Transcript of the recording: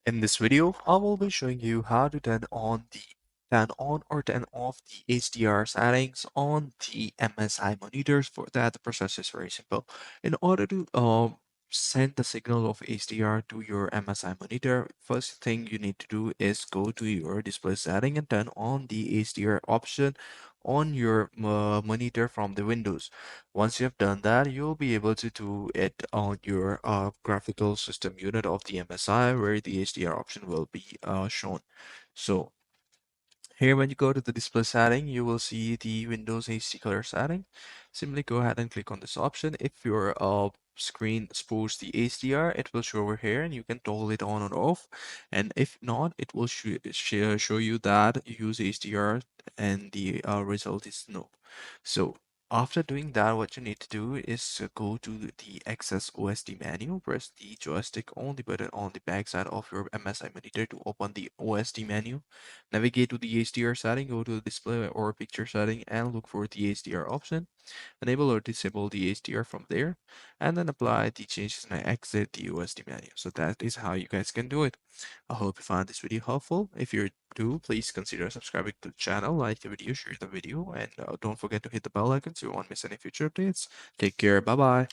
In this video, I will be showing you how to turn on or turn off the HDR settings on the MSI monitors. For that, the process is very simple. In order to send the signal of HDR to your MSI monitor, first thing you need to do is go to your display setting and turn on the HDR option on your monitor from the Windows. Once you have done that, you'll be able to do it on your graphical system unit of the MSI where the HDR option will be shown. So here, when you go to the display setting, you will see the Windows HD color setting. Simply go ahead and click on this option. If your screen supports the HDR, it will show over here and you can toggle it on or off. And if not, it will show you that use HDR and the result is no. So after doing that, what you need to do is go to the Access OSD menu, press the joystick on the button on the backside of your MSI monitor to open the OSD menu. Navigate to the HDR setting, go to the display or picture setting and look for the HDR option. Enable or disable the HDR from there and then apply the changes and exit the OSD menu. So that is how you guys can do it. I hope you found this video helpful. If you do, please consider subscribing to the channel, like the video, share the video, and don't forget to hit the bell icon so you won't miss any future updates. Take care. Bye bye.